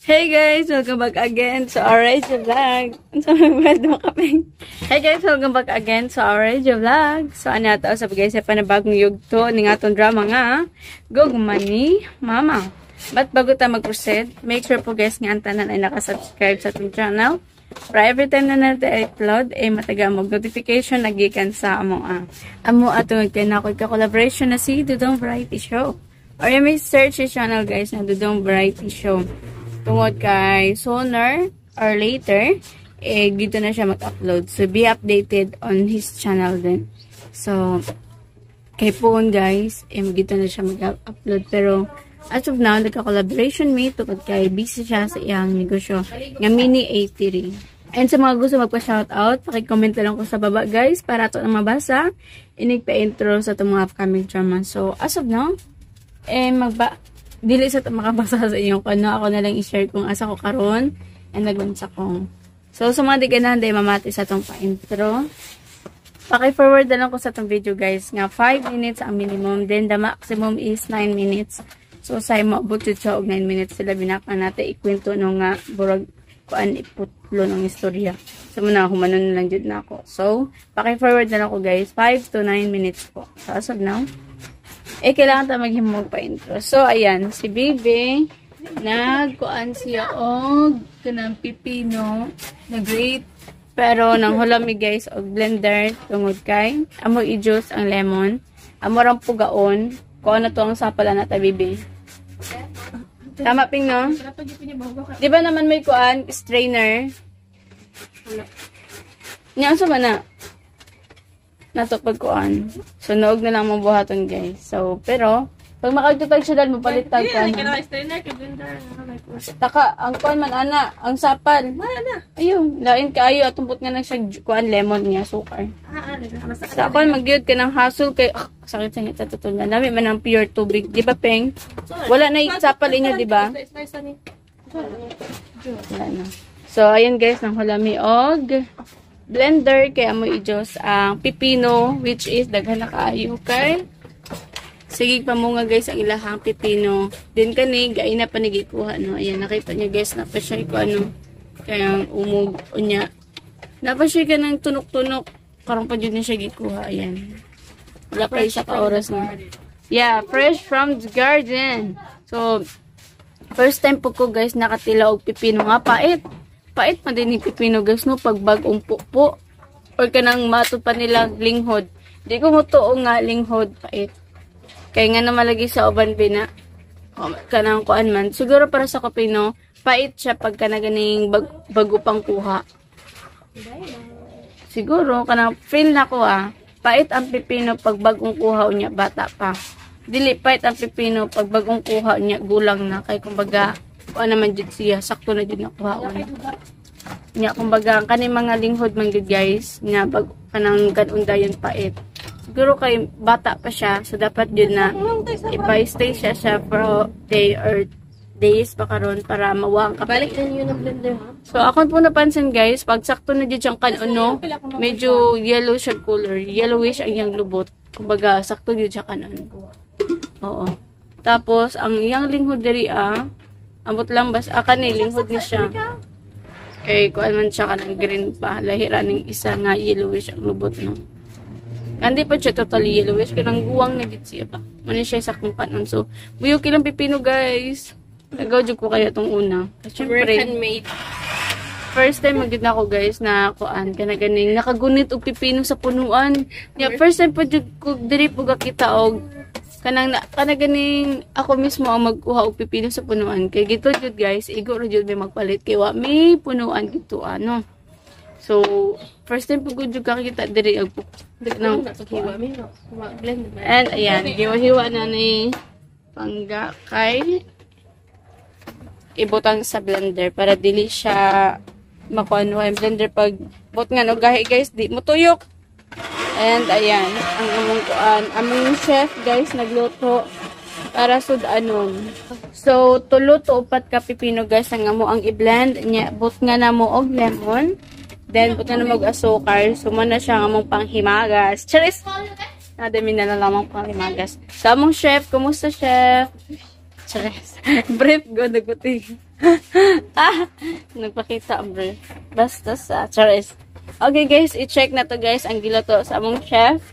Hey guys, welcome back again sa Orange Vlog. Hey guys, welcome back again sa Orange Vlog. So ano ito, sabi guys, sa panabagong yugto ng atong drama nga, Gugma ni Mama. But bago tayo mag-proceed, make sure po guys nga ang tanan ay nakasubscribe sa atong channel. Para every time na natin i-upload, ay mataga mag-notification nagikan sa amo atong kinakod ka-collaboration na si Dudong Variety Show. Or you may search yung channel guys na Dudong Variety Show. Tungod kay sooner or later, dito na siya mag-upload. So, be updated on his channel din. So, kay Poon guys, dito na siya mag-upload. Pero, as of now, nagka-collaboration me tungod kay busy siya sa iyang negosyo nga mini A3. And sa mga gusto magpa-shoutout, pakicomment na lang ko sa baba guys para ito na mabasa. Inigpa-intro sa itong mga upcoming drama. So, as of now, dili sa makabasa sa inyo kung ano, ako na lang i-share kung asa ko karon and nagbansa ko. So, sa mga di ganahan, day mamati sa itong pa-intro. Paki-forward na lang ko sa itong video, guys. Nga, 5 minutes ang minimum. Then, the maximum is 9 minutes. So, sa maabot siya og 9 minutes sila binaka natin. Ikwento nung nga, burag kuan iputlo ng istorya. So, muna, humanon na lang dyan na ako. So, paki-forward na lang ko, guys. 5 to 9 minutes po. So, as of now, kailangan tayo maghimog pa intro. So, ayan, si Baby, nagkuan siya og kanang pipino, nag-grate, pero nang hulami guys, og blender, tungod kay, amo i-juice ang lemon, amo rang pugaon, kung ano to ang sapala na ta, Baby. Tama, Ping, no? Di ba naman may kuan, strainer? Nga, sa mana? Nato pagkuan. So, noog na lang mabuhaton guys. So, pero, pag makagtutag siya dahil mapalitag ka na. Taka, ang kuan man, ana, ang sapal. Ayun, lain ka ayo, atumpot nga na siya kuan, lemon niya, sukar. Sa kuan, mag-yod ka ng hassle kay, sakit sa ngita tutunan. Dami man ang pure tubig. Di ba, Peng? Wala na yung sapal inyo, di ba? Wala na. So, ayun guys, nang hulami og blender kaya mo i-juice ang pipino which is daghan na kaayo kay sige pa mo nga guys ang ilahang pipino din kani gay na panigikuha no. Ayan, nakita niyo guys na pa siya ko ano kaya umog unya na pa siya kanang tunok-tunok karon pa jud ni siya gikuha. Ayan, wala pa isa ka oras na. Yeah, fresh from the garden. So first time po ko guys nakatila og pipino nga pait pa din ni pipino guys no pag bagong pupo or kanang mato pa nila linghod. Di ko mo tuo nga linghod pait. Kaya nga na malagi sa uban pina. Kanang kuan man. Siguro para sa kapino, pait siya pag kanaganing bago pang kuha. Siguro kanang feel na ko pait ang pipino pag bagong kuha niya bata pa. Dili pait ang pipino pag bagong kuha niya gulang na kay kumbaga kuan naman jud siya sakto na jud nakuha nya kumbaga kani mga linghod man jud guys nga bag kanang ganundayon pait. Siguro kay bata pa siya so dapat jud na ipa-stay siya for day or days pa karon para mawang kapalik din yun ng blender ha. So ako po napansin guys pag sakto na jud siyang kanuno medyo yellow siya color, yellowish ang iyang lubot kumbaga sakto jud siya kanon. Oo, tapos ang iyang linghod diri ambot lang bas kani linghod ni siya. Kay kuan man siya kanang green pa, lahira ning isa nga yellowish ang lubot no. Hindi pa siya totally yellowish, kanang guwang na gid siya pa. Mani siya sa kung panon. So, buyog kilang pipino guys. Tagaw jud ko kaya tong una. Syempre, first time magid na ako guys na kuan kana ganing nakagunit og pipino sa punuan. Yeah, first time pa jud ko diri po gakita og kanang ganing ako mismo ang magkuha og pipino sa punuan kay gito jud guys igo ra jud may magpalit kay wa may punuan gito ano. So first time pud jud kakita diri og nang hiwa mi no blend. And ayan hiwa na ni pangga kay ibutang sa blender para dili siya makuano ang blender pag bot nga no gahi guys di mo tuyok. And ayan, ang among kuan, among chef guys nagluto para sud anon. So tulo to 4 ka pipino guys ang amo ang i-blend nya but nga namo og lemon. Then but na mo og asukar. So man na siya ang among panghimagas. Charis. Nadami na lamang panghimagas. So among chef, kumusta chef? Charis. Brief go naguti. Nagpakita ang brief. Basta sa charis. Okay guys, i-check na to guys ang giluto sa among chef.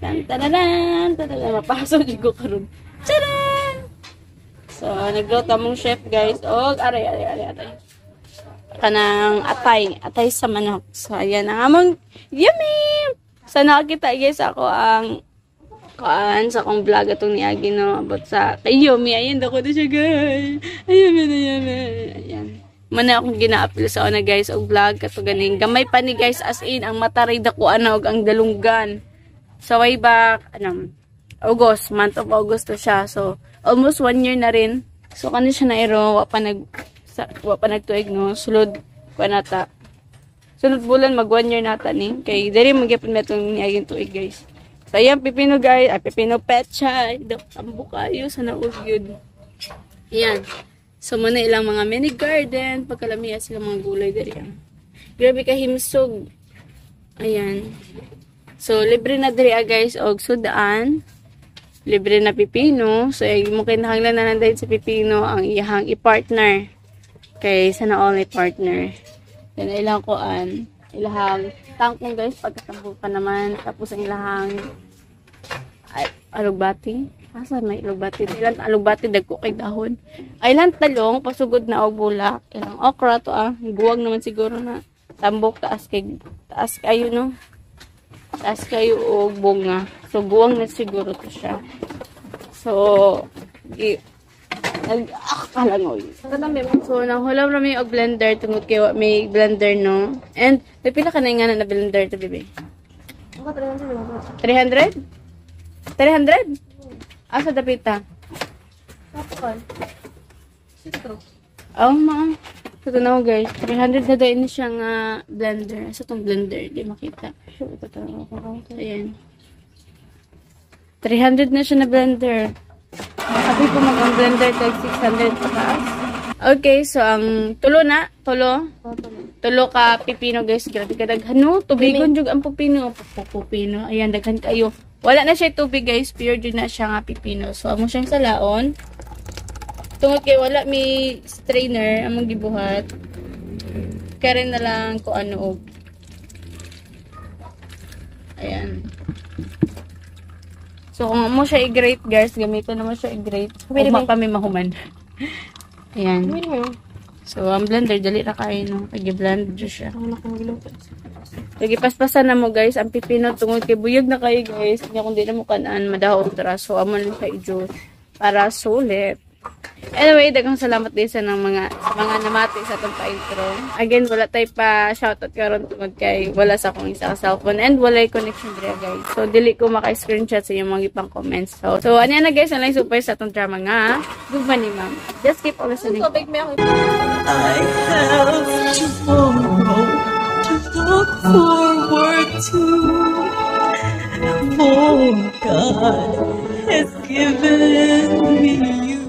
Tadadaan! Mapasok yung ko karon. Tadaan! So, nagluto among chef guys. O, aray. Kanang atay sa manok. So, ayan ang among yummy! So, nakakita guys ako ang sa akong vlog atong niagi no about sa kay Yumi. Ayan dako na siya guys. Ayan. Mana akong gina-upload sa una guys og vlog kato ganing gamay pa ni guys as in ang mataray dako ana og ang dalunggan. So way back August, month of August to siya. So almost 1 year na rin. So kani siya na iro wa pa nagtuig no sulod pa nata. Sunod bulan mag 1 year nata ni kay diri magyapon metong niaging tuig guys. So ayan pipino guys, pipino petchay, ambo kayo sa naog yun. Ayan. So muna ilang mga mini garden, pagkalamiya sila mga gulay diri. Grabe ka himsog. Ayan. So, libre na diri guys, og sudaan. Libre na pipino. So, mo kinahanglan na nandahin sa pipino ang iyahang i-partner. Kay sana all i-partner. Then, ilang koan. Ilahang tangkong guys, pagkatambo pa naman. Tapos, ang ilahang alugbati. Asa may alugbati? Ilang alugbati, dagko kay dahon. Ilang talong, pasugod na og bulak. Ilang okra to Guwag naman siguro na tambok taas kayo no. Taas kayo o bunga. So, buwang na siguro to siya. So, nag-akalangoy. So, nanghulam rami og blender. Tungod kayo may blender, no? And, may pila ka na nga na blender to, bebe? 300? 300? Asa dapita? Kapal. Sitro. Oh, ma. So, ito na guys. 300 na dahil siyang blender. Sa itong blender. Di makita. Ayan. 300 na siya na blender. Sabi ko mag-ang blender tag 600 pataas. Okay, so ang tulo ka pipino guys. Grabe ka daghan no. Tubigon jud ang pipino. Pupino. Ayan, daghan kayo. Wala na siya tubig guys. Pure jud na siya nga pipino. So, amo siyang salaon. Tungod kay wala may strainer among gibuhat. Kaya na lang ko ano. Ayan. So kung mo siya i-grate guys, gamitin naman siya i-grate. Ugma pa may mahuman. Ayan. So ang blender dali ra kayo no. Pag-blend siya. Lagi paspasan na mo guys ang pipino tungod kay buyog na kayo guys. Kanya kung di na mo kanan madahon tra. So amo lang sa i-juice para sulit. Anyway, daghang salamat din sa mga namati sa itong pa-intro. Again, wala tayo pa shoutout karon tungod kay wala sa akong isa ka cellphone and walay connection dira guys. So, dili ko maka-screenshot sa inyong mga ipang comments. So ano na guys, ang lang super sa itong drama nga. Gugma ni ma'am. Just keep on listening. I have tomorrow to look forward to. For God has given me you.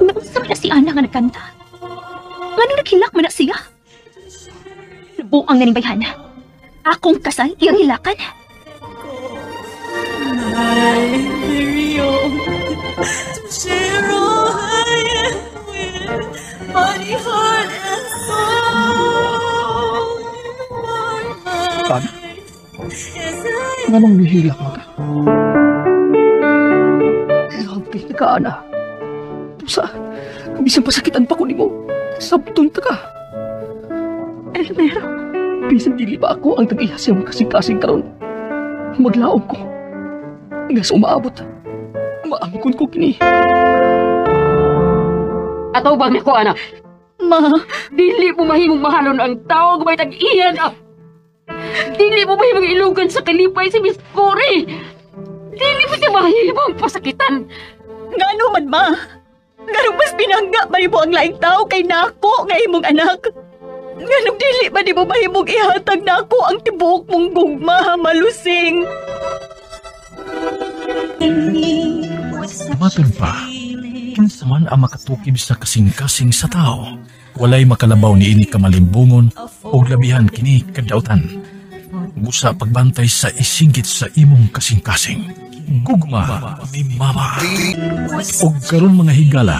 Nausap na si Ana nga nagkanta. Nga nung naghilak man na siya. Nabuang nga ning bayhana. Akong kasal, iyang hilakan. My very own, to share all I am with my heart and soul. Tan, nga nang nihilak mo ka? Grabe ka, Ana. Pusa, bisang pasakitan pa ko ni mo. Sabton ta ka. Elmer, bisang dili pa ako ang tag-iya siyang kasing-kasing karon. Maglaom ko. Nga sa umaabot, maangkon ko kini. Ataw bang ako, anak? Ma, Dili mo mahimong mahalon ang tao may tag-iyan, ah! Dili mo mahimong ilugan sa kalipay si Miss Cory! Dili mo siya mahimong pasakitan! nga naman ma. Nga nung mas pinangga ba mo ang laing tao kay nako nga imong anak. Nga nung dili ba di mo mahimong ihatag nako ang tibuok mong gugma, malusing. Maton pa, kinsa man ang makatukib sa kasing-kasing sa tao, walay makalabaw ni ini kamalimbungon o labihan kini kadautan. Busa pagbantay sa isinggit sa imong kasing-kasing. Gugma ni Mama. Og karon mga higala,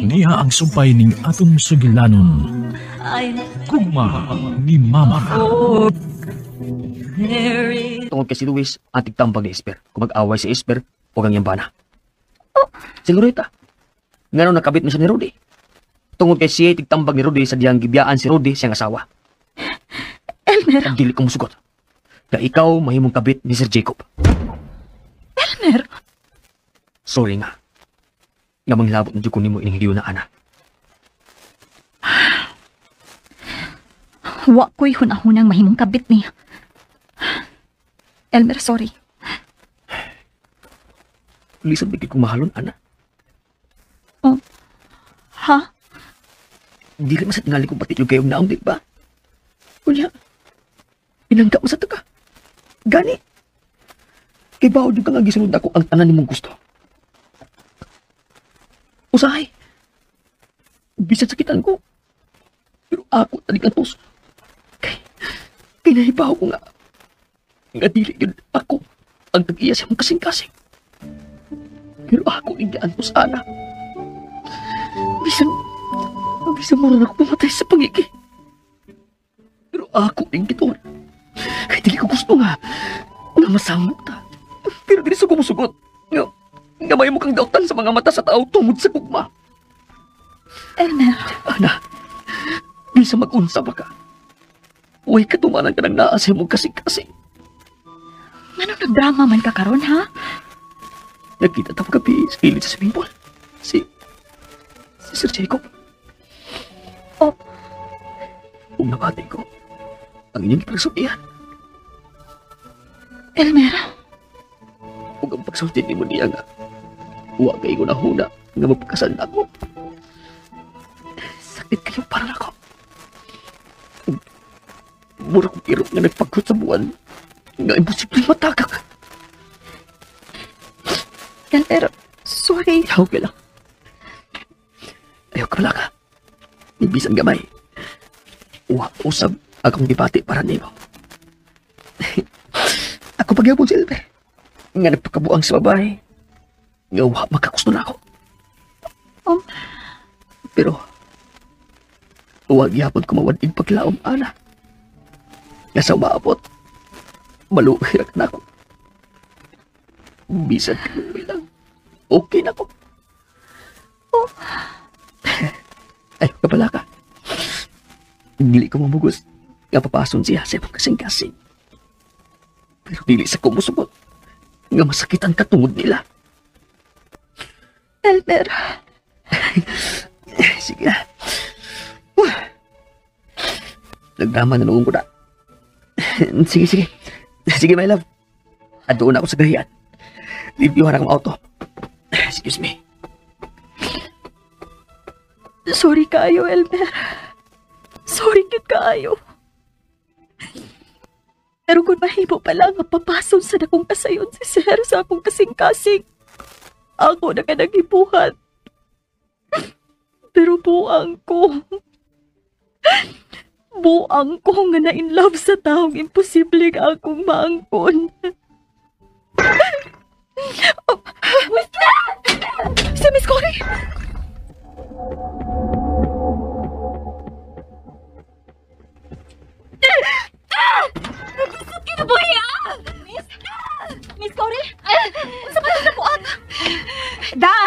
niya ang sumpay ning atong sugilanon. Gugma ni Mama. Tungod kay si Luis, ang tigtambag ni Esper. Kung mag-away si Esper, huwag ang yambana. Si Loretta, nga nakabit na siya ni Rudy. Tungod kay siya tigtambag ni Rudy sa diyang gibiyaan si Rudy siyang asawa. Elmer, Ang dili kong musugot. Na ikaw mahimong kabit ni Sir Jacob. Elmer, Sorry nga. Nga manglabot na ko nimo ining liyo na ana. wa ko'y hunahunang mahimong kabit niya. Elmer, sorry. Lisan bigay kong mahalon, ana. Ha? Dili man sa tingali kong pati yung kayong naong, di ba? Kunya, pinangga mo sa taga. Gani. Kay bawal yung kang agisunod ako ang tanan nimong gusto. Usahay. Bisan sakitan ko. Pero ako talikan puso. Kay nahibaw ko nga. Nga dili yun ako ang tag-iya siya mong kasing-kasing. Pero ako inggaan ko sana. Bisan mo rin ako pumatay sa pangiki. Pero ako inggiton. Kaya dili ko gusto nga masamok ta. Pero dili sa kumusugot. Nga may mukhang dautan sa mga mata sa tao tungod sa gugma. Elmer, Ana, bisa mag-unsa ba ka? Huwag katumanan ka ng naas mong kasing-kasing. anong nagdrama man ka karon, ha? Nakita tayo gabi sa gilid sa swimming pool. Si Sir Jacob. Oh. Kung nabati ko, ang inyong ipagsultihan. Elmer, Kung ang pagsulti ni mo niya nga, huwag kayo na huna nga mapagkasal na ako. Sakit kayo para ako. Mura kong iro nga nagpagkot sa buwan nga imposible matagak. Elmer, sorry. Okay lang. Ayaw ka pala ka. Ibisan gamay. Huwag usab akong gibati para nimo. Ako pagyapon si Elmer. Nga nagpakabuang sa babae. Nga huwag makagusto na ako. Pero, huwag yapon kumawadig paglaom, ana. Nga sa umaabot, maluhirak na ako. Bisan ka lang. Okay na ako. Ay, kapala ka. Dili ko mamugos. Nga papason siya sa ibang kasing-kasing. Pero dili sa kumusubot. Nga masakitan katungod nila. Elmer, Sige na. Nagdrama na noong ko na. Sige. Sige, my love. Adoon ako sa gahian. Libyuhan akong auto. Excuse me. sorry kayo, Elmer. Sorry kit kaayo. Pero kung mahimo pa lang ang papason sa dakong kasayon si Sir sa akong kasing-kasing, ako na ka nagibuhat. Pero buang ko nga na in love sa taong imposible ka akong maangkon. Oh, si Miss Cory! Kinabuhi Miss Cory? Sa pa na buang? Da!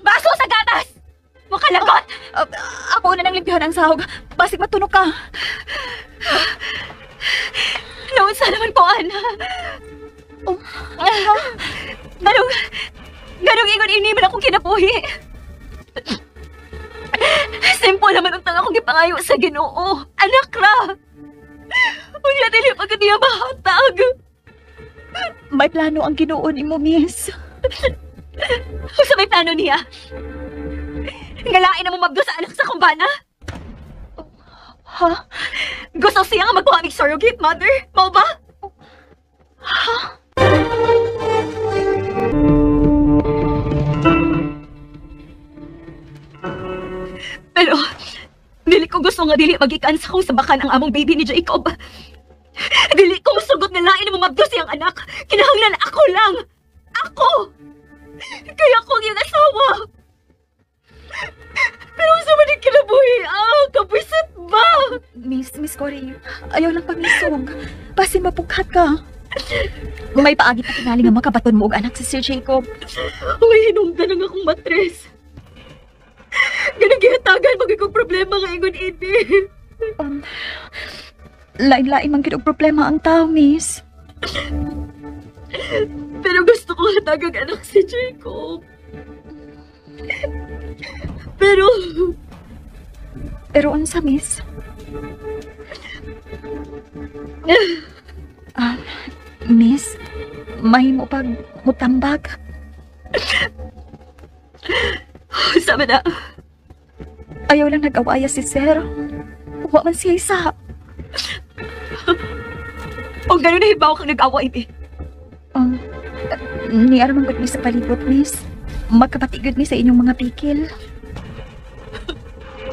Baso sa gatas! Makalagot! Ako na nang limpyahan ang sahog. Basig matunog ka. Naunsa naman po, Ana. Ganong ingon iniman akong kinabuhi. Simple naman ang tanga kong ipangayo sa Ginoo. Anak ra! Unya dili pagka niya mahatag. May plano ang Ginoo ni mo, miss. Sa may plano niya? Ngalain na mo mabdo sa anak sa kumbana? Ha? Gusto siya nga magbuhamig surrogate mother? Mau ba? Ha? Pero, dili ko gusto nga dili magikan sa kung sabakan ang among baby ni Jacob. Dili ko lain mo mabdo siyang anak. Kinahanglan ako lang. Ako! Kaya ako ang iyong asawa. Pero sa manig kinabuhi, kabisat ba? Miss Cory, ayaw lang paglisog. Basin mapughat ka. May paagi pa kinali nga makabaton mo og anak si Sir Jacob. Uy, hinungdan ang akong matres. Ganang gihatagan magiging problema nga ingon ini. Lain-lain man gid og problema ang tao, miss. Pero gusto ko hatagang anak si Jacob. Pero unsa, miss? Miss, mahimo pag mutambag. Sama na. Ayaw lang nag-awaya si Sir. Wa man siya isa. O gano'n na hibaw kang nag-away, eh. Ni aramang gud mi sa palibot, miss. Magkapatigod mi sa inyong mga pikil.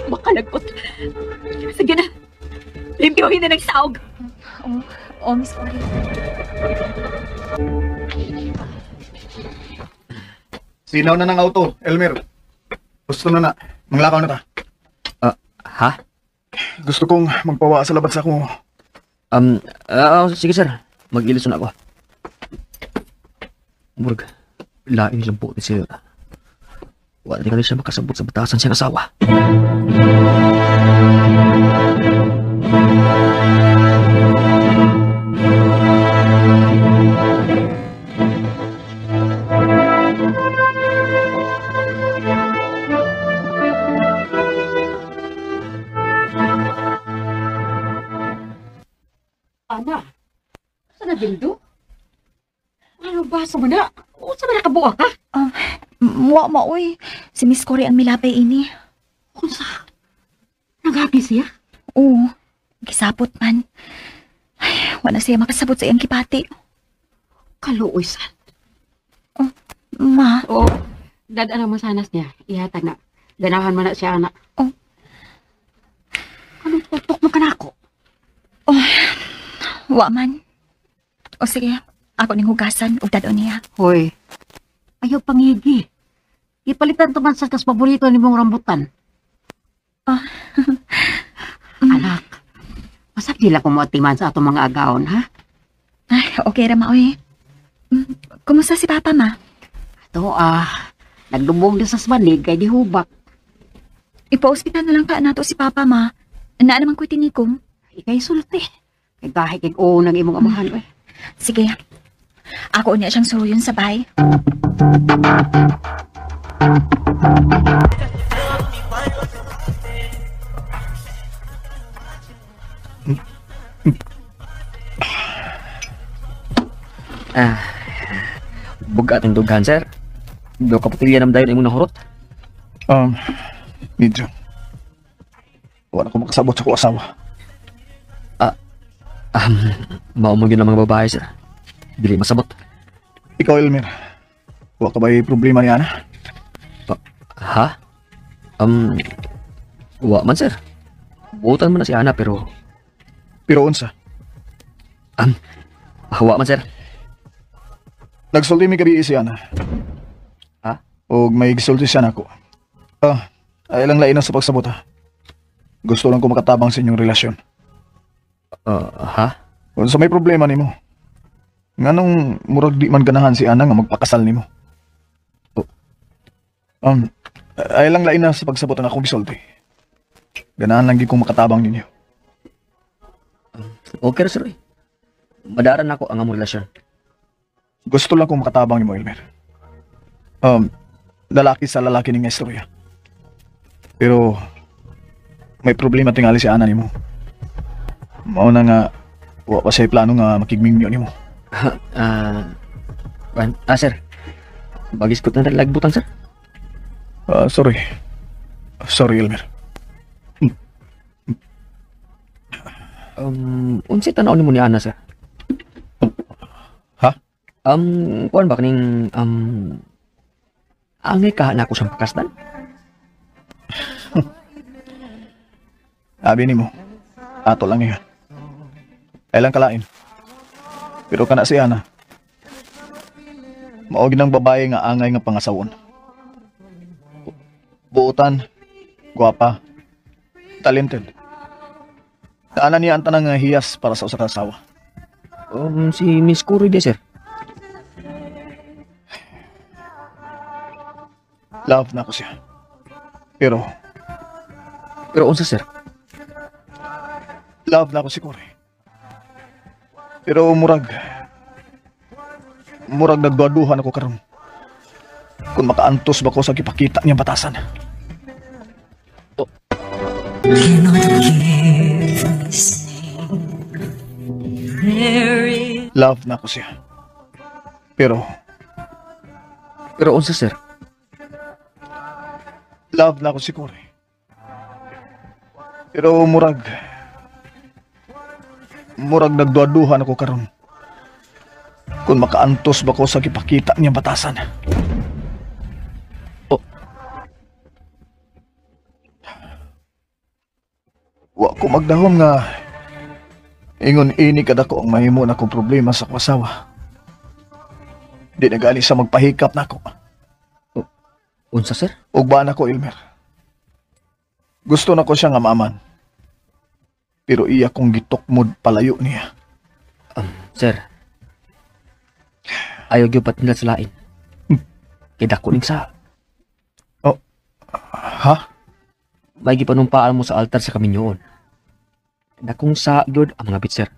Makalagot. Sige na. Limpyohin na ng saog. Miss Cory. Sinaw na ng auto, Elmer. Gusto na. Manglakaw na ta. Ha? Gusto kong magpawa sa labas ako. Sige sir. Mag-ilis na ako. Murag, lain nilang po ni sir. Wala na siya makasabot sa batasan siyang asawa. Ana, saan na bildo? Ano ba sa mana? O saan na nakabuha ka? Wa maoy. Si Miss Cory ang milapay ini. Kung sa? Nagagi siya? Oo. Gisapot man. Ay, wala siya makasabot sa iyang kipati. Kaluoy san. Ma. Oo. Dadaan ang masanas niya. Ihatag na. Ganahan man na siya, anak. Anong tutok mo ka na ako? Wa man. O sige, ako ning hugasan ug dadon niya. Hoy, ayaw pangigi. Ipalitan to man sa kas paborito ni mong rambutan. Anak, masak nila kumuatiman sa atong mga agaon, ha? Ay, okay ra maoy. Kumusta si Papa, ma? Ito, nagdumong din sa smanig kay di hubak. Ipa-hospital na lang ka nato si Papa, ma. Naa naman ko'y tinikom. Ikay sulti. Kay gahi kay nang imong amahan, eh. Sige. Ako niya siyang suruyon sa bahay. Bugat ang dughan, sir. Do kaputilya nam dayon imong nahurot. Medyo. Wala ko makasabot sa ko asawa. Mao mo yun ang mga babae, sir. Dili masabot. Ikaw, Elmer. Wala ka ba yung problema ni Ana? Ha? Wa man, sir. Buutan mo na si Ana, pero... Pero unsa? Wa man, sir. Nagsulti mi gabi si Ana. Ha? O may gisulti siya na ako. Ay lang lain sa pagsabot, ha? Gusto lang ko makatabang sa inyong relasyon. Ha? Kung sa may problema nimo, nganong murag di man ganahan si Ana nga magpakasal nimo. Ay lang lain sa pagsabot ang akong gisulti. Ganahan lang gyud kong makatabang ninyo. Okay, sir. Madaran ako ang among relasyon. Gusto lang kong makatabang nimo, Elmer. Lalaki sa lalaki ning istorya. Pero may problema tingali si Ana nimo. Mao na nga wa pa siya plano nga makigmingyo nimo. Sir. Bagis ko na lagbutan, sir. Sorry. Sorry, Elmer. Unsa tanaw nimo ni Ana, sir? Ha? Kuan ba kaning angay ka na ako siyang pakastan? Abi nimo. Ato lang yan. Ay lang kalain. Pero kana si Ana, maog ng babae nga angay nga pangasawon. Buotan, gwapa, talented. Taana niya ang tanang nga hiyas para sa usa ka asawa. Si Miss Cory di, sir. Love na ko siya. Pero Unsa, sir? love na ko si Cory. Pero murag nagduaduhan ako karon. Kung makaantos ba ko sa gipakita niyang batasan. Love na ko siya. Pero Unsa, sir? love na ko si Cory. Pero murag nagduaduhan ako karon. Kung makaantos ba ko sa gipakita niyang batasan. Wa ko magdahom nga ingon ini kada ko ang mahimo na kong problema sa kasawa. Di na gali sa magpahikap nako. Unsa, sir? Ug ba na ko, Elmer? Gusto na ko siya nga maaman. Pero iya kong gitukmod palayo niya. Sir. Ayaw gyud patingal sa lain. Kay dako ning sa Ha? may gipanumpaan mo sa altar sa kaminyoon. Dakong sa gyud ang mga bit, sir.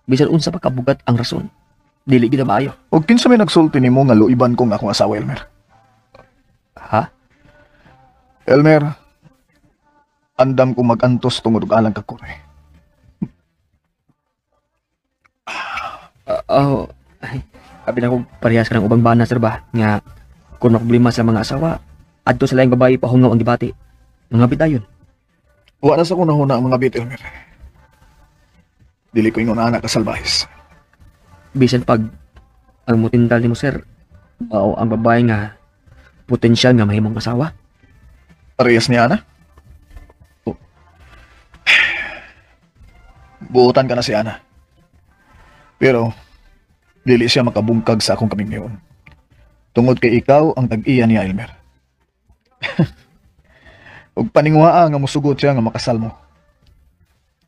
Bisan unsa pa kabugat ang rason. Dili gyud na maayo. Ug kinsa may nagsulti nimo nga luiban kong akong asawa, Elmer? Ha? Elmer, andam ko mag-antos tungod og alang ka Cory. Ay, abi na ko parehas ka ng ubang bana, sir ba? Nga, kung problema sa mga asawa, adto sila yung babae pahungaw ang debate. Mga bitayon. Wa na sa kong nahuna ang mga bit, Elmer. Dili ko ingon anak ka salbahis. Bisan pag ang mutindal ni mo, sir, o ang babae nga potensyal nga mahimong asawa. Parehas niya, Ana? Buotan ka na si Ana. Pero, dili siya makabungkag sa akong kamingyon. Tungod kay ikaw ang tag-iya niya, Elmer. Ug paningwaa nga musugot siya nga makasal mo.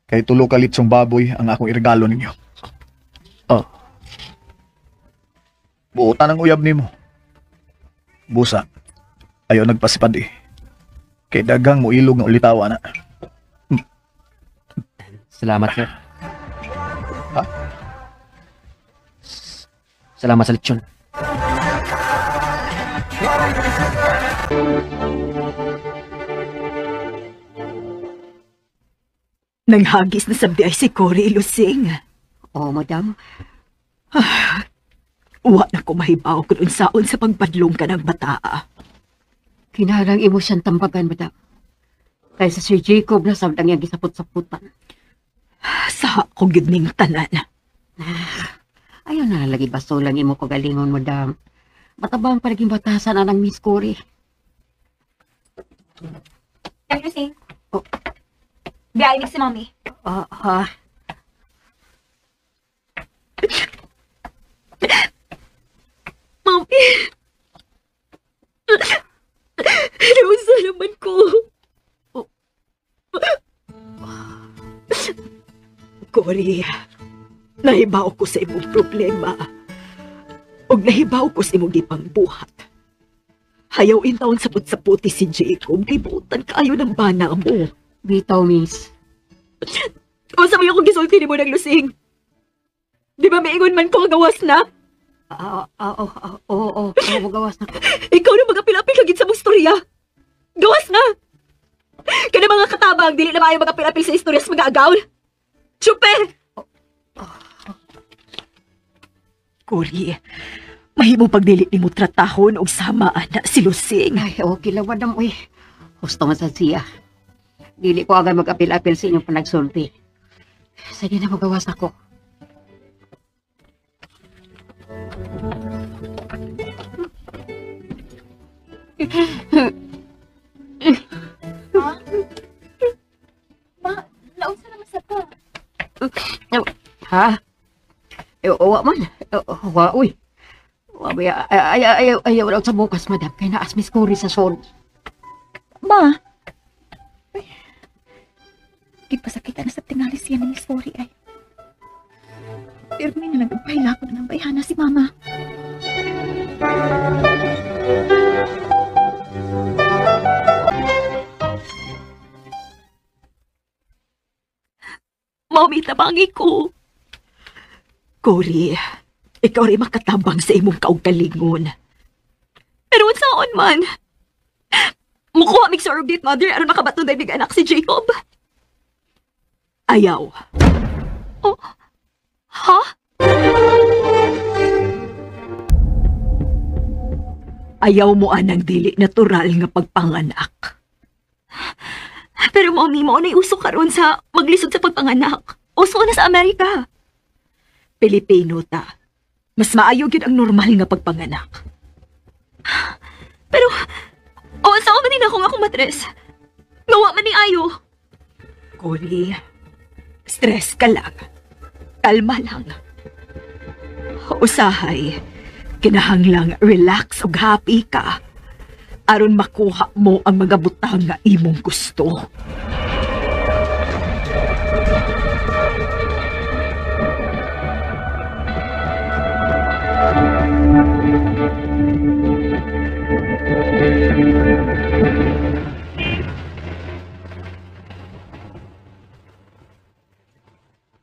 Kay tulo ka litsong baboy ang akong irgalo ninyo. Oh. Buotan ang uyab nimo. Busa, ayaw nagpasipad eh. Kay dagang mo ilog nga ulitawa na. Salamat, sir. Ha? Salamat sa lechon. Nanghagis na sabdi ay si Cory Lusing. Oh, madam. Wa na ko mahibaw kung unsaon sa pagpadlong ka ng bataa. Kinahanglang imo siyang tambagan, madam. Kaysa si Jacob na sabdang yung gisapot-saputan. Sa akong yun ning tanan. Ayaw na lagi baso lang imo kagalingon, madam. Matabang pa naging batasan na ng Miss Cory. Everything. Oh. Biyahe si Mommy. Ha? Mami! Nausa naman ko. Cory, nahibaw ko sa imong problema. Og nahibaw ko sa imong gipangbuhat. Hayaw intawon sapot-saputi si Jacob, gibutan kaayo ng bana mo. Bitaw, miss. O sa mga kong gisulti ni mo ng lusing. Di ba maingon man ko gawas na? Oo, gawas na ko. Ikaw na mga pilapil kagit sa mong storya. Gawas na! Kana mga katabang, dili na maayo mga pilapil sa istorya sa mga agaw. Chupe! Cory, mahimo pagdili ni mo tratahon og samaan na si Lusing. Ay, okay lang, madam. Uy, gusto man sa siya. Dili ko agad mag-apil-apil sa inyong panagsulti. Sige na, magawas ako. Ma, nausa naman sa ka. Ha? Wa man. Wa, uy. Wa, ayaw lang sa bukas, madam. Kaya naas Miss Cory sa sol. Ma. Ay. Gipasakitan na sa tingali siya ni Miss Cory ay. Pero may na nagpahila ko na ng bayhana si Mama. Mami, tabangi ko. Cory, ikaw rin makatabang sa imong kaugalingon. Pero saan man? Mukuha mig surrogate mother aron makabaton dahil big anak si Jacob. Ayaw. Oh, ha? Ayaw mo anang dili natural nga pagpanganak. Pero mami, mo na uso karon sa maglisod sa pagpanganak. Uso na sa Amerika. Pilipino ta. Mas maayo gyud ang normal nga pagpanganak. Pero, saan man din akong matres? Ngawa man ni ayo. Cory, stress ka lang. Kalma lang. Usahay, kinahanglang relax ug happy ka aron makuha mo ang mga butang nga imong gusto.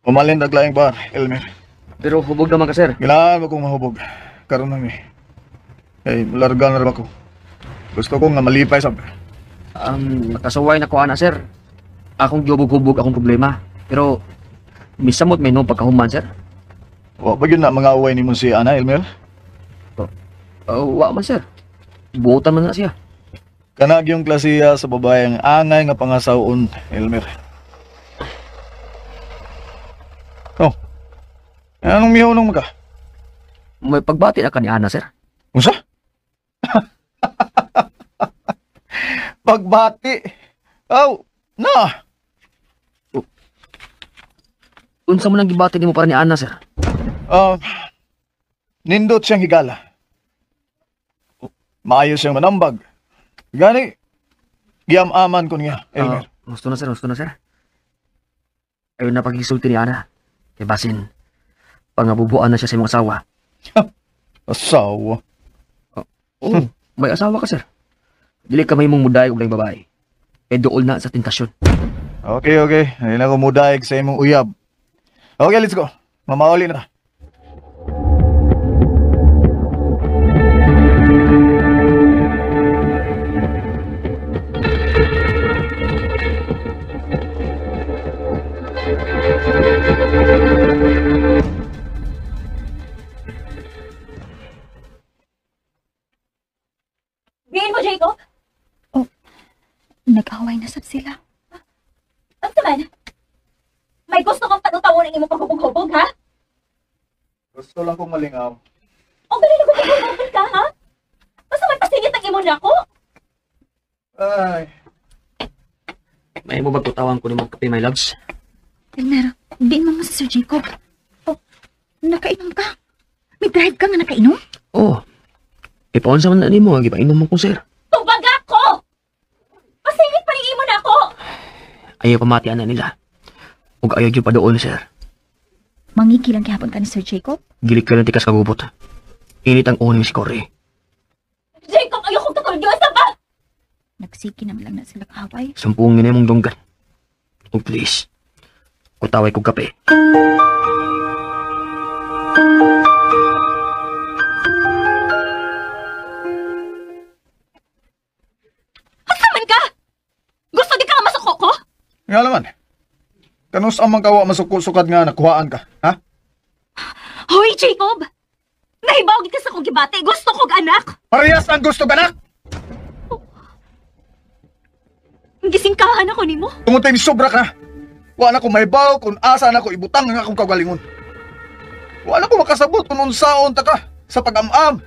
Umalin naglaing bar, Elmer. Pero hubog naman ka, sir. Kailangan mo kong mahubog. Karoon na mi. Larga na rin ako. Gusto ko nga malipay sa... Nakasaway na ko, ana, sir. Akong gihubog-hubog akong problema. Pero, misamot may nung pagkahuman, sir. Wa ba yun na mga away ni mo si Ana, Elmer? Wa man, sir. Buotan man na siya. Kanag yung klasiya sa babaeng angay nga pangasawon, Elmer. Oh. Anong miyaw nung mga? May pagbati na ka ni Ana, sir. Unsa? Pagbati? Na! Unsa mo nang gibati ni mo para ni Ana, sir? Nindot siyang higala. Maayos siyang manambag. Gani, giyam-aman ko niya, Elmer. Gusto na, sir. Ayaw na pag-isulti ni Ana. Kaya basin, pangabubuan na siya sa imong asawa. Asawa? Oo, may asawa ka, sir. Dili ka may mong muday ug laing babae. E dool na sa tentasyon. Okay. Ayun ako mudayag sa imong uyab. Okay, let's go. Mamauli na. Bihin mo, Jacob? Nag-away na sab sila. Ano naman? May gusto kang patutawon ng imong paghubog-hubog, ha? Gusto lang kong malingaw. O ganun na gusto ka, ha? Basta may pasingit ang imo na ako. Ay. May mo bagtutawan ko ni mong kape, my loves? Elmer, di mo si Sir Jacob. Nakainom ka? May drive ka nga nakainom? Oo. Ipaunsa man na ni mo, ipainom mo ko, sir. Tubag ako! Pasingit pa rin imo na ako! Ayaw pamatian na nila. Ug ayaw yun pa doon, sir. Mangikilang kihapon ka ni Sir Jacob? Gilik ka ng tikas kagubot. Init ang ulo ni si Cory. Jacob, ayokong tutulyo sa ba? Nagsiki naman lang na sila kahaway. Sampungin na mong dunggan. Ug please, kutaway kong kape. Asaman ka? Gusto di ka nga masuko ko? Nga naman. Kanus amang kawa masukul-sukad nga nakuhaan ka, ha? Hoy, Jacob! Nahibawag ka sa kong gibate. Gusto kong anak. Parehas ang gusto ka na! Gisingkahan ako ni mo. Tungod tayo sobra ka na. Wala ko mahibaw kung asa na ko ibutang nga akong kagalingon. Wala ko makasabot kung unsaon ta ka sa pag-am-am.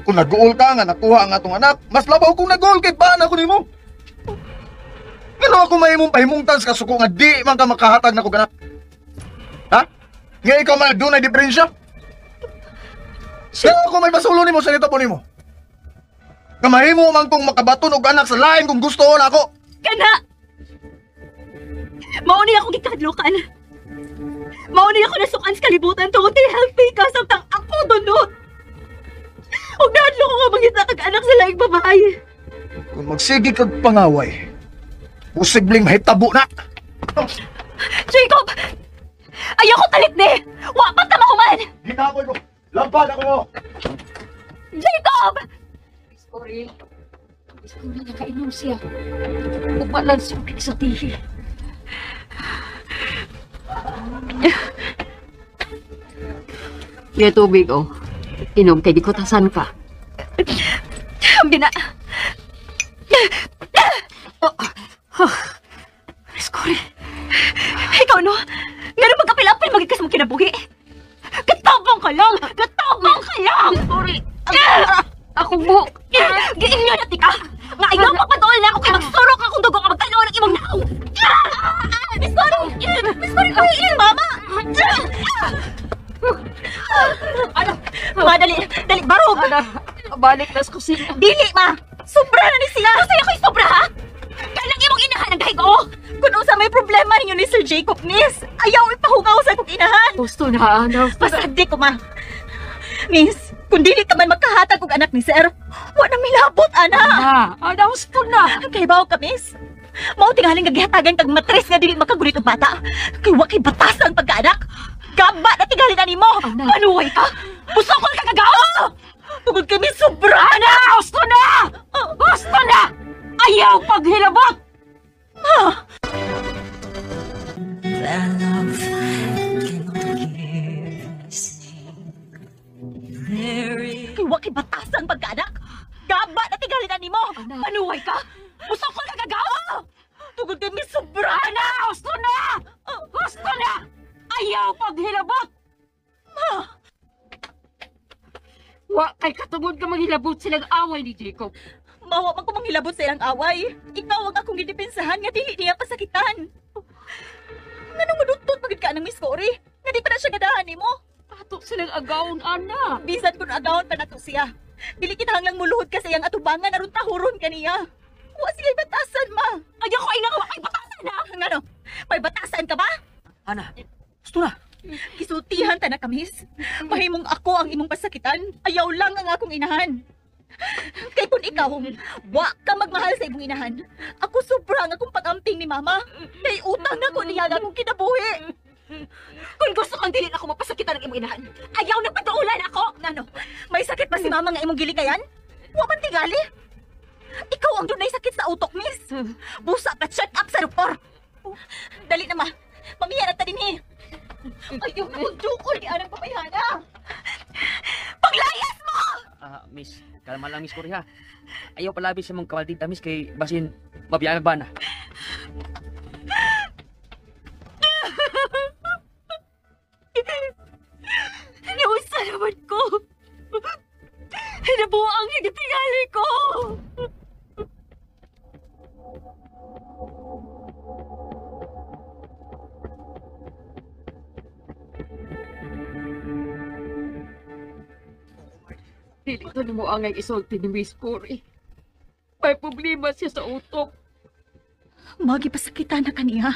Kung nag-goal ka nga nakuha ang atong anak, mas labaw kung nag-goal kay bana ko nimo. Ngano ako mahimong pahimungtan sa kasuko nga di man ka makahatag na ko ganak. Ha? Nga ikaw man doon ay diferensya. Sa ako may masulo nimo sa nito po nimo. Nga mahimo man kong makabaton og anak sa lain kung gusto ko na ako. Kana! Mauni ako gikadlukan. Mauni ako nasukan sa kalibutan tungod kay healthy ka samtang ako dunod. Huwag nahadlo ko nga mangita kag anak sa laing babae. Kung magsigi kag pangaway, posibleng mahitabo na. Jacob! Ayaw ko talit ni! Wapat na mahuman! Ginapoy ko. Lampad ako mo. Jacob! Sorry. Sorry, nakainom siya. Upalan siya sa tihi. Kaya tubig, oh. Inom kay di ko tasan ka. Bina... Sorry. Ikaw no? Ganun magkapilapil magikas mong kinabuhi. Katabang ka lang! Katabang ka lang! Sorry. Ako mo. Giinyo na tika! Nga ayaw pagpatuloy na ako kay magsurok akong dugo ka magtanaw ng imong naong! Miss Cory! Miss Cory ko mama! Ano? Madali! Dali! Barog! Balik na sa kusina. Dili ma! Sobra na ni siya! Kasi ako'y sobra ha? Kanang imong inahan ang dahig ko! Kung unsa may problema ninyo ni Sir Jacob, miss! Ayaw ipahugaw sa kong inahan! Gusto na, ano? Pasagdi ko ma! Miss, kung dili ka man magkahatag og anak ni Sir, wa nang milabot, ana! Ana, gusto na. Kay bawo ka, miss? Mao tingaling gagihatagan kag matres nga dili makagulit og bata. Kay wa kay batasan pagkaanak. Gaba na tingali na nimo. Manuway ka. Busokol ka kagawa. Tugod kami sobra na. Gusto na! Gusto na! Ayaw paghilabot! Kay wa kay batasan pagkaanak. Gaba na tingali na nimo. Manuway ka. Busokol ka kagawa. Tugod kami sobra na. Gusto na! Gusto na! Ayaw paghilabot! Wa kay katungod ka maghilabot silang away ni Jacob. Mawa man ko manghilabot sa ilang away. Ikaw ang akong gidepensahan nga dili niya pasakitan. Nganong madutot magid ka ng Miss Cory? Nga di pa na siya gadahan nimo. Ato silang agawon, ana. Bisan kun agawon pa nato siya. Dili kita hanglang muluhod ka sa iyang atubangan aron tahuron kaniya. Wa sila batasan ma. Ayaw ko ay nga wa kay batasan ha. Ngano? May batasan ka ba? Ana, gusto na. Gisultihan ta na kamis. Mahimong ako ang imong pasakitan. Ayaw lang ang akong inahan. Kay kung ikaw, wa ka magmahal sa imong inahan. Ako sobra nga akong pag-amping ni mama. Kay utang na ko niya akong kinabuhi. Kung gusto kang dili ako mapasakitan ng imong inahan, ayaw na patuulan ako. Nano, may sakit ba si mama nga imong gilikayan? Wa man tingali. Ikaw ang dunay sakit sa utok, miss. Busa pa check up sa doktor. Dali na ma. Mamiya na ta dinhi. Ayaw na magdukol ni anang pamayhana. Paglayas mo! Miss, kalma lang, Miss Cory, ha. Ayaw palabi sa mong kawaldita, Miss, kay basin mabiyaan ba na. Nausa naman ko. Hinabuang hinitingali ko. Dili to ni mo angay isulti ni Miss Cory. May problema siya sa utok. Magi pasakitan na kaniya.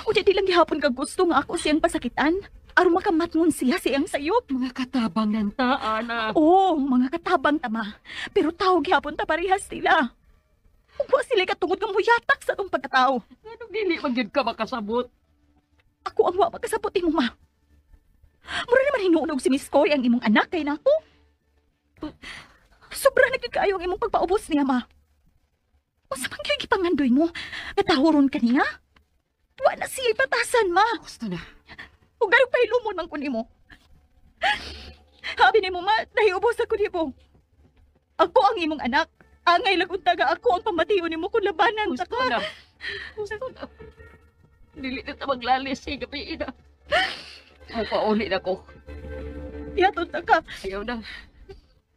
O di lang gihapon ka gusto nga ako siyang pasakitan. Aron makamatngon siya siyang sayop. Mga katabang ng taana. Oo, mga katabang tama. Pero tao gihapon ta parehas sila. Ug wa sila katungod nga muyatak sa atong pagkatao. Anong dili man yun ka makasabot? Ako ang wa magkasabot mo ma. Mura naman hinuunog si Miss Cory ang imong anak kay nako. Sobra nagkakayo ang imong pagpaubos niya ma. Usa man kay gipangandoy mo? Natahuron ka niya? Wa na siya batasan ma. Gusto na. Ug garong pahilumon man ko nimo. Habi nimo ma, nahiubos ako nimo. Ako ang imong anak. Angay lang untaga ako ang pamatiyo nimo kung labanan ta Gusto ka. na. Gusto na. Dili na ta maglalis sa gabi na. Ang pauli na ko. Yaton ta ka. Ayaw na.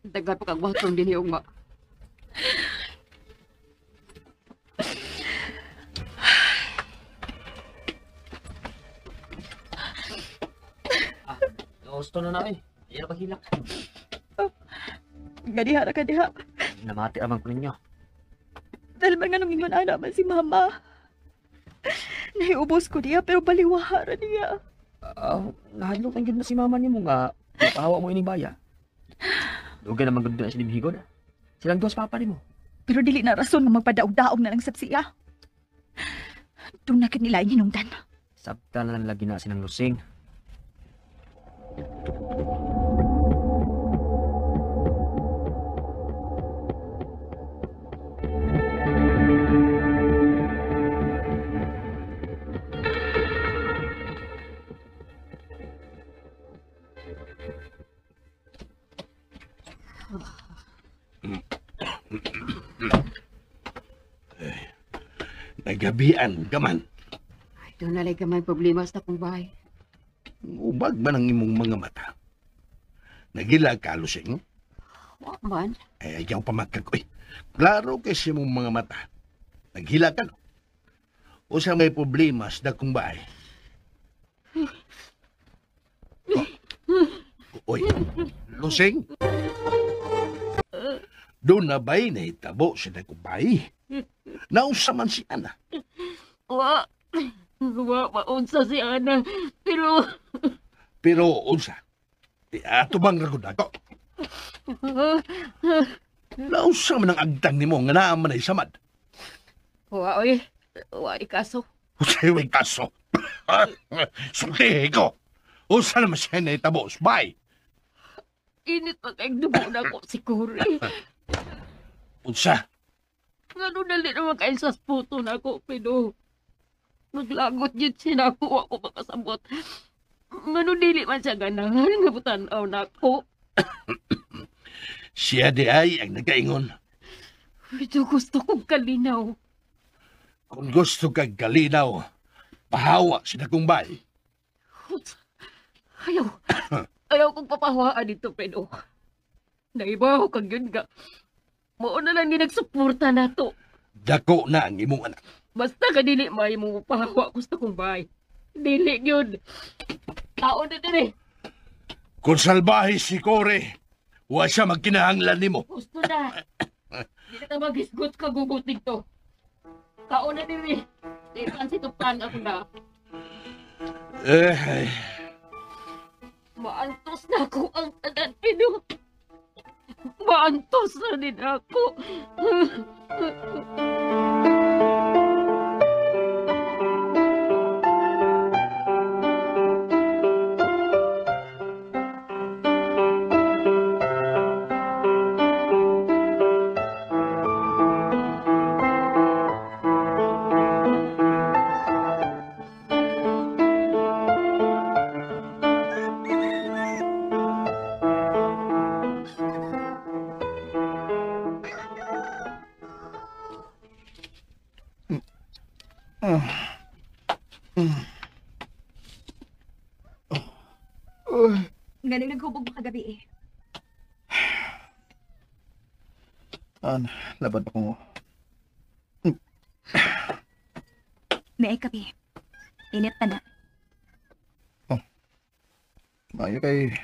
Dagan pa kang watong din yung ma. Gusto na na eh. Iyan na paghilak. Gadiha ra ka diha. Namati amang ko ninyo. Dahil man nga nung ingon ana man si mama. Naiubos ko diya pero baliwahara niya. Nahadlok ang ganda si mama ni mo nga. Pahawa mo ining baya. Dugan naman ganda na si Dibhigod. Silang dos papa ni mo. Pero dili na rason nga magpadaog-daog na lang sa siya. Doon na kanila hinungdan. Sabta na lang lagi na sinang lusing. Nagabian gaman. Ay, doon na lang may problema sa akong bahay. Ubag ba ng imong mga mata? Nagilag ka, Lusing? Wak man. Ayaw pa magkagoy. Klaro kasi mong mga mata. Naghilag ka, no? O sa may problema sa dakong bahay? Oy, Lusing? Doon na ba'y nahitabo sa dakong bahay? Nausa man si Ana. Wa maunsa si Ana. Pero, unsa? Ato bang ragod ako? Nausa man ang agtang ni mo nga naaman ay samad. wa ikaso. Usay way kaso. Sultihe ko. Unsa naman siya nahitabo sa bahay? Init pa kayong dugo na ko si Kuri. Unsa? Ano dali naman kayo sa puto na ako, pero maglagot yun siya ako makasabot. Ano dili man siya ganahan, nga butanaw na ako. Siya di ay ang nagkaingon. Medyo gusto kong kalinaw. Kung gusto kang kalinaw, pahawa sa dakong bahay. Ayaw kong papahawaan dito, pero naibaw kang yun ka. Mao na lang ni nagsuporta na to. Dako na ang imong anak. Basta ka dili may mo pahawa gusto kong bahay. Dili yun. Tao na din eh. Kung salbahe si Kore, wa siya magkinahanglan nimo. Gusto na. Di na ka mag-isgot ka gugutin to. Tao na din eh. Di pansitupan ako na. Maantos na ako ang tanan, pero maantos na din ako. Ganun naghubog mo kagabi eh. Laban pa ko. May kape. Init pa na. Mayo kay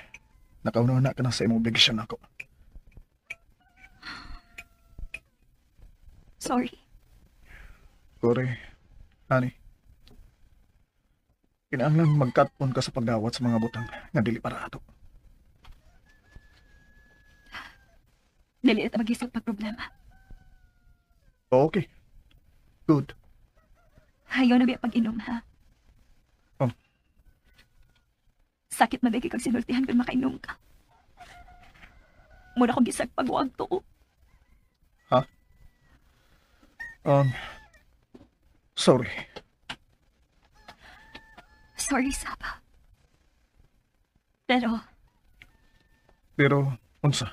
nakauna ka na sa imong obligasyon ako. Sorry. Kore, ani. Kinahanglan magkatpon ka sa pagdawat sa mga butang nga dili para ato. Dali at mag-isip pag problema. Okay. Good. Ayaw na biya pag-inom, ha? Oh. Sakit mabigay kag sinultihan kung makainom ka. Muna kong gisag pagwag to. Ha? Sorry. Sorry, Saba. Pero, unsa?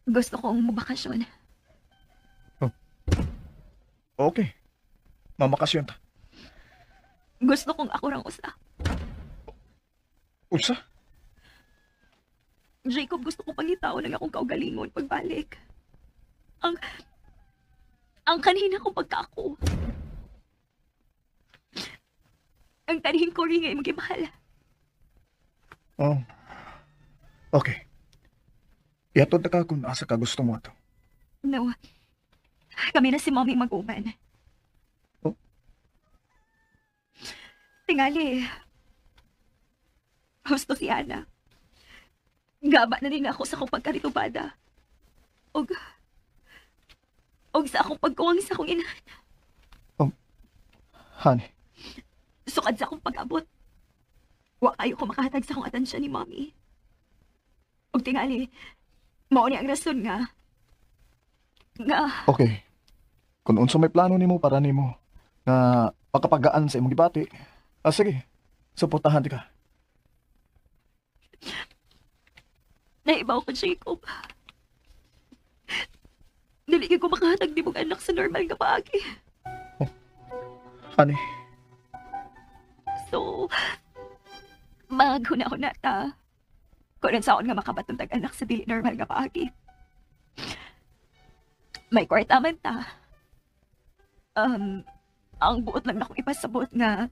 gusto kong magbakasyon. Okay. Mamakasyon ta. Gusto kong ako rang usa. Unsa? Jacob, gusto ko pangitaw ng akong kaugalingon pagbalik. Ang kanina kong pagkaako. Ang tanihin ko rin ngayon maging mahal. Oh. Okay. Iatod na ka kung asa ka gusto mo ato. No. Kami na si Mommy mag-uban. Oh? Tingali. Gusto si Ana. Gaba na rin ako sa akong pagkaritubada. Og sa akong pagkuwang sa akong inahan. Honey, Sukad sa akong pag-abot. Wa kayo ko makahatag sa akong atensya ni Mommy. Og tingali, mao ni ang rason nga. okay. Kung unsa may plano nimo para nimo nga pakapagaan sa imong gibati, sige, suportahan ti ka. Naibaw ko, Jacob. Dili ko makahatag di mong anak sa normal nga paagi. Honey, So, maghuna-huna ta. Kung saon nga makabatong tag-anak sa dili normal nga paagi. May kwarta man ta. Ang buot lang na akong ipasabot nga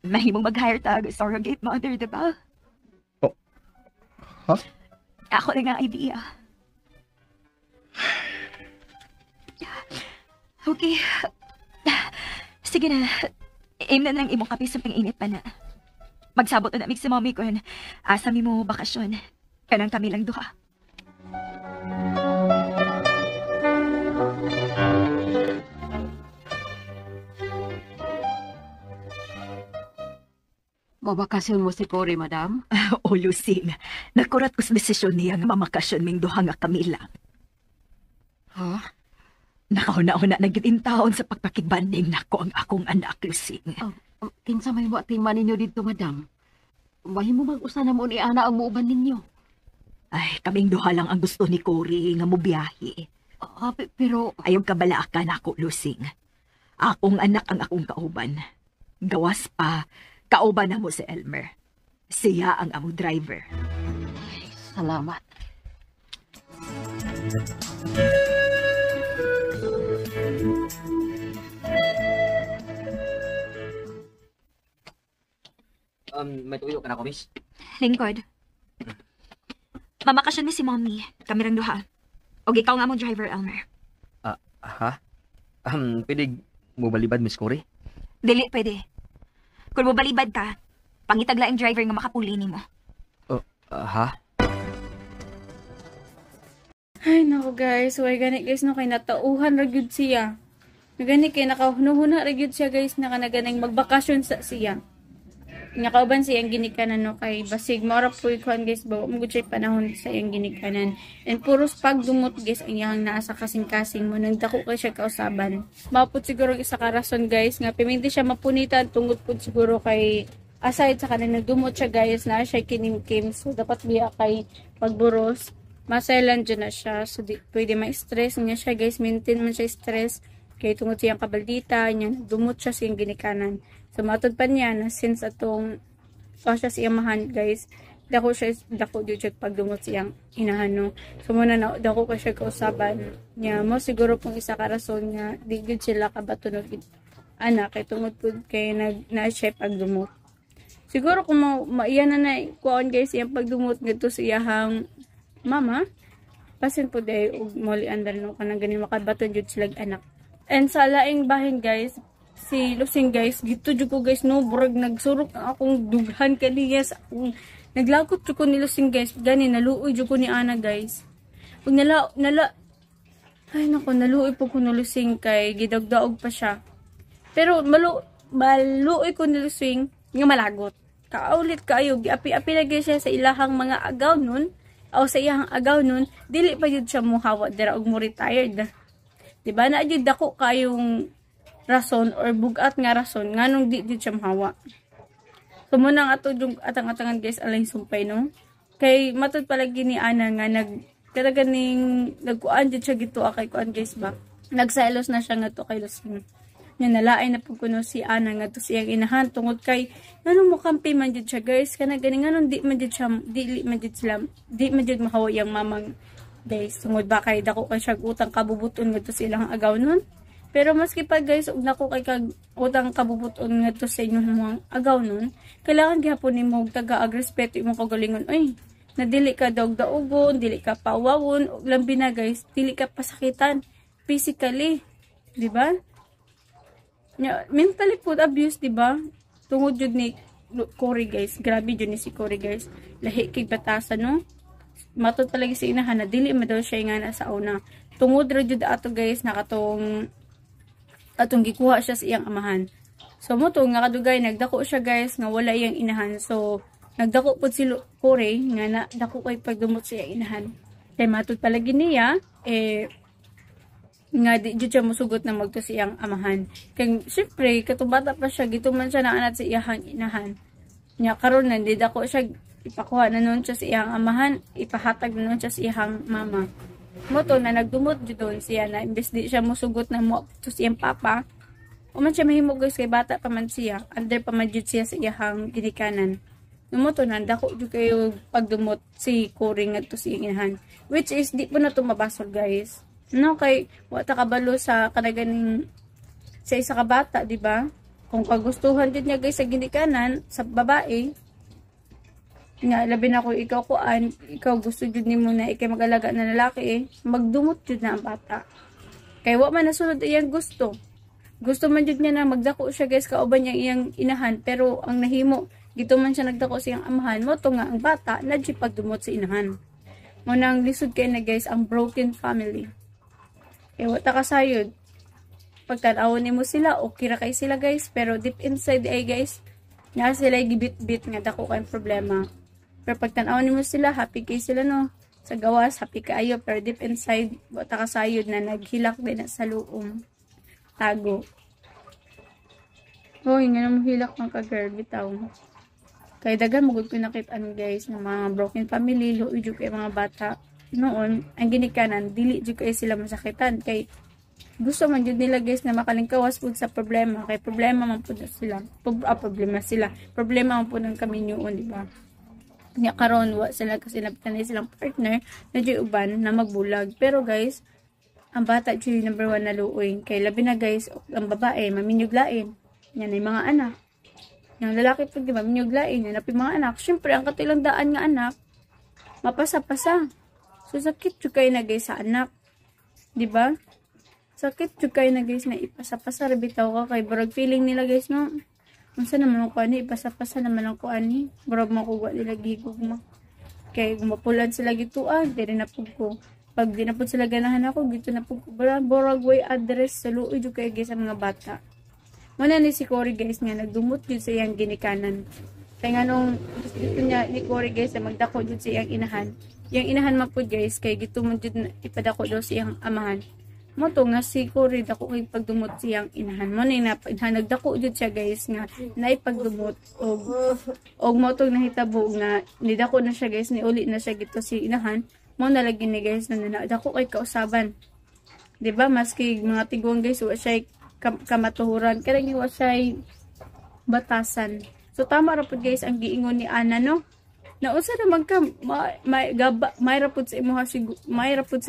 mahimong mag-hire tag surrogate mother, diba? Ha? Ako na nga idea. Okay. Sige na. Aim na ng imong kape sa pang-init pa na. Magsabot na namig si Mommy ko asa mi mo bakasyon. Kanang kami lang duha. Mabakasyon mo si Cory, madam? O Lucing, nakurat ko sa desisyon niya nga mamakasyon ming duha nga kami lang. Ha? Nakauna-una naging taon sa pagpakigbanding nako ang akong anak, Lucing. Kinsa may mo atiman ninyo dito, madam? Mahimo mag-usa na mo ni Ana ang muuban ninyo. Ay, kaming duha lang ang gusto ni Cory nga mobiyahe. Pero... Ayong kabalaakan ako, Lucing. Akong anak ang akong kauban. Gawas pa, kauban na mo si Elmer. Siya ang among driver. Salamat. May tuyo ka na ko, miss? Lingkod. Mamakasyon ni si Mommy. Kami lang duha. O ikaw nga mong driver, Elmer. Ha? Pwede mo balibad, Miss Cory? Dili, pwede. Kung mabalibad ka, pangitagla ang driver nga makapuli ni mo. Ha? Ay, naku guys. Why gani guys, no, kay natauhan ra gyud siya. Nagani kay nakahunuhuna ra gyud siya guys, na kanaganing magbakasyon sa siya. Nga kauban siyang ginikanan, no, kay basig mora po ikuan guys, bawa mo gud siya panahon sa iyang ginikanan. And puros pagdumot guys, ang iyang naa sa kasing-kasing mo, nagdako kay siya kausaban. Mapot siguro isa ka rason guys, nga piminti siya mapunitan, tungod po siguro kay aside sa kanang nagdumot siya guys, na siya kinimkim, so dapat biya kay pagburos. Masailan dyan na siya, so di, pwede ma-stress niya siya guys, maintain man siya stress, kay tungod siyang kabaldita, niya, dumot siya siyang ginikanan. So matod pa niya na since atong siya siyang mahan guys, dako dyan siya pagdumot siyang inahano. So muna na, dako ka siya kausaban niya, mo siguro pong isa ka rason nga, di gud sila kabatunog anak, kay tungod po kay na siya pagdumot. Siguro kung maiyan na kuhaan guys, iyang pagdumot nito siyang mama, pasin po day ug moli andar no kanang ganin makabaton jud sila anak. And sa laing bahin guys, si Lucing guys, gito jud ko guys no, burag nagsurok ang akong dughan kaniya sa akong naglakot jud ko ni Lucing guys, gani naluoy jud ko ni Ana guys. Ug nala ay nako, naluoy po ko ni Lucing kay gidagdaog pa siya. Pero maluoy ko ni Lucing nga malagot. Kaulit kayo, giapi-api lagi siya sa ilahang mga agaw nun, o sa iyang agaw nun, dili pa jud siya muhawa dira og mo retired. Diba na jud dako kayong rason or bugat nga rason nganong di jud siya mahawa. So muna nga ato yung atang-atangan guys alay sumpay no. Kay matud palagi ni Ana nga nagkuan jud siya gito kay kuan guys ba. Nagselos na siya nga to kay Lucing. Nga nalaay na pud kuno si Ana nga to siyang inahan tungod kay nganong mo kampi man jud siya guys, kana gani nganong di man jud mahawa yang mamang guys, tungod ba kay dako kay siya utang kabubuton ngadto silang agaw nun. Pero maski pa guys, ug nako kay kag utang kabubuton nga to sa inyong mga agaw nun, kailangan gihapon nimo taga-ag respeto imong kagalingon. Oy, na dili ka daog-daogon, dili ka pawawon, ug lambi na guys, dili ka pasakitan physically, di ba? Mentally food abuse, di ba? Tungod jud ni Cory guys, grabe jud ni si Cory guys. Lahi kay batasan no. Matod talaga si inahan na dili ma daw siya nga na sa una. Tungod ra jud ato guys nakatong atong gikuha siya sa iyang amahan. So mo to nga kadugay nagdako siya guys nga wala iyang inahan. So nagdako pud si Cory nga na dako kay pagdumot sa iyang inahan. Kay matod palagi niya nga di jud siya musugot na magto sa iyang amahan. Kay syempre katong bata pa siya gituman siya na anat sa iyang inahan. Nya karon na di dako siya ipakuha na nun siya sa iyang amahan, ipahatag na nun siya sa iyang mama. Moto na nagdumot jud doon siya na imbes di siya musugot na mo to sa iyang papa. Uman siya mahimo guys kay bata pa man siya, under pa man jud siya sa iyang ginikanan. Moto na dako jud kayo pagdumot si Cory ngadto sa iyang inahan. Which is di po na to mabasol guys. No kay wa ta kabalo sa kanaganing sa isa ka bata, di ba? Kung kagustuhan jud niya guys sa ginikanan sa babae, nga labi na ko ikaw gusto jud nimo na ikay magalaga na lalaki magdumot jud na ang bata. Kay wa man nasunod iyang gusto. Gusto man jud niya na magdako siya guys kauban niya iyang inahan pero ang nahimo gito man siya nagdako sa iyang amahan mo to nga ang bata nadji pagdumot sa inahan. Mo nang lisod kay na guys ang broken family. Kay wa ta kasayod. Pagtan-awon nimo sila okay ra kay sila guys pero deep inside ay guys na sila gibit-bit nga dako kay problema. Pero pag tanaw mo sila, happy kay sila no. Sa gawas, happy kaayo. Pero deep inside, wata kasayod na naghilak din na sa luom. Tago. Hoy, nga naman hilak ng ka-girl, bitaw. Kaya dagan, magod ko nakitaan guys, ng mga broken family, luoy dyan kay mga bata. Noon, ang ginikanan, dili dyan kayo sila masakitan. Kay gusto man dyan nila guys na makalingkawas po sa problema. Kay problema man po na sila. Problema man po ng kami noon, di ba? Nga karon wa sila kasi napitan silang partner na di uban na magbulag. Pero guys, ang bata di number 1 na luoy. Kay labi na guys, ang babae maminyuglain. Yan ay mga anak. Yung lalaki pag di ba maminyuglain, yan ay mga anak. Syempre ang katilang daan nga anak, mapasa-pasa. So sakit jud kay na guys sa anak. Di ba? Sakit jud kay na guys na ipasa-pasa bitaw ka kay barag feeling nila guys no. Unsa naman ko ani ipasa-pasa naman ako ani burag makuha nila gigog mo kay gumapulan sila gituan diri na pud ko pag di na pud sila ganahan ako gito na pud ko burag way address sa luoy jud kay sa mga bata mo na ni si Cory guys nga nagdumot jud sa iyang ginikanan kay nganong gusto niya ni Cory guys na magdako jud sa iyang inahan man pud guys kay gitumon jud ipadako daw sa iyang amahan. Mo to nga si Cory dako kay pagdumot siyang inahan mo na nagdako jud siya guys nga naipagdumot og mo to nahitabo nga nidako na siya guys ni uli na siya gito si inahan mo na lagi ni guys na nadako kay kausaban, di ba? Maski mga tiguang guys wa siya kamatuhuran kaya wa siya batasan. So tama ra pud guys ang giingon ni Ana no. Nausa naman ka may rapod sa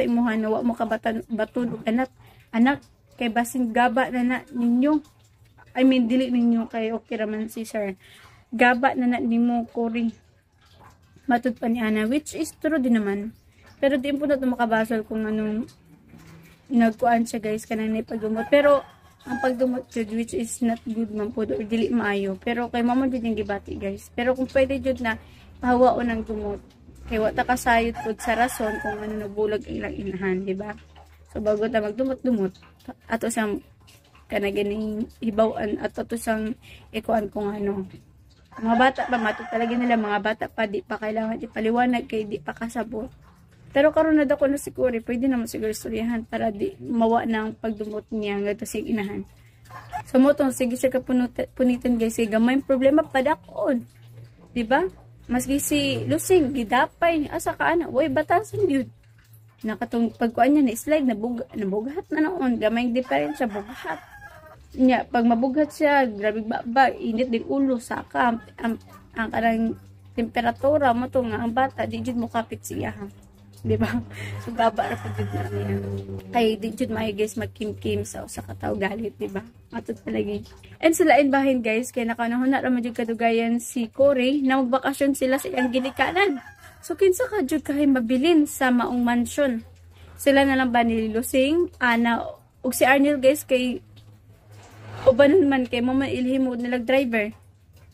imuha na wa mo ka batun og anak kay basin gaba na ninyo. I mean dili ninyo kay okay raman si sir. Gaba na nimo Cory. Matud pa ni Ana which is true din naman. Pero di po na ito makabasol kung anong nagkuan siya guys kanang pagdumot. Pero ang pagdumot jud which is not good man po or dili maayo. Pero kay mama jud yung gibati guys. Pero kung pwede jud na pahawa o ng dumot. Kaya wata kasayot po sa rason kung ano nabulag ang ilang inahan, di ba? So, bago ta magdumot-dumot, ato siyang kanaganing hibawan at ato siyang ikuan kung ano. Mga bata pa, matut talaga nila, mga bata pa, di pa kailangan ipaliwanag kay di pa kasabot. Pero karon na dako na si Cory, pwede naman siguro istoryahan para di mawa ng pagdumot niya nga ito siyang inahan. So, mo itong sige siya kapunitin guys, gamay problema pa dakon. Di ba? Maski si Lusing, gidapay, asa ka ana, way batasan yun. Nakatong pagkuan niya na slide, nabughat na noon, gamay diferensya, bughat. Nya, pag mabughat siya, grabe ba, init din ulo, saka, ang karang temperatura mo to nga, ang bata, di jud mo kapit siya. di ba? So baba ra pud jud na niya. Kay di jud may guys magkim-kim sa usa ka tawo galit, di ba? Atot palagi. And sa lain bahin guys, kay nakanahon na ra man jud kadugayan si Cory na magbakasyon sila sa iyang ginikanan. So kinsa ka jud kay mabilin sa maong mansyon. Sila na lang ba ni Lusing, Ana ug si Arnel guys kay uban man kay mo mailhimo nilag driver.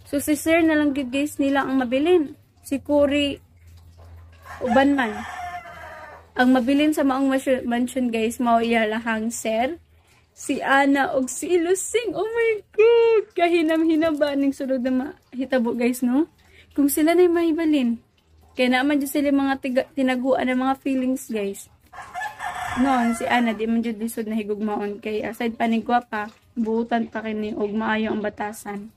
So si Sir na lang gid guys nila ang mabilin. Si Cory uban man. Ang mabilin sa maong mansion guys mao iya lahang Sir, si Ana ug si Lusing. Oh my god, kahinam-hinam ba ning sulod na mahitabo guys no? Kung sila na mahibalin. Kaya naman dyan sila mga tinaguan ng mga feelings guys. Noon, si Ana, di man dyan lisod na higugmaon. Kaya aside pa ning gwapa, buutan pa kini og maayo ang batasan.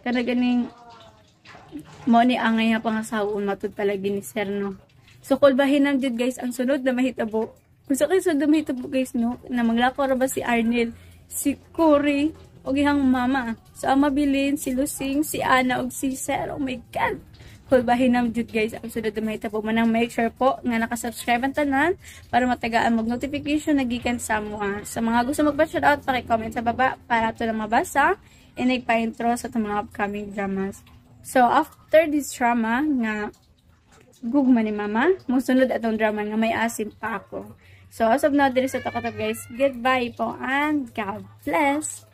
Kada ganing mo ni angay nga pangasawon matud palagi ni Sir no. So kulbahin nam jud guys ang sunod na mahitabo. Kung sa kayo sunod na mahitabo guys no, na maglakaw ra ba si Arnel, si Cory, og ihang mama. So ang mabilin si Lusing, si Ana og si Sir. Oh my god. Kulbahin nam jud guys ang sunod na mahitabo. Manang make sure po nga nakasubscribe ang tanan para matagaan mag notification na gikan sa mga. Sa mga gusto magpa-shout out, paki-comment sa baba para to na mabasa and nagpa-intro sa mga upcoming dramas. So after this drama nga gugma ni mama, musunod atong drama nga may asim pa ako. So as of now, diri sa takotap guys, goodbye po and God bless.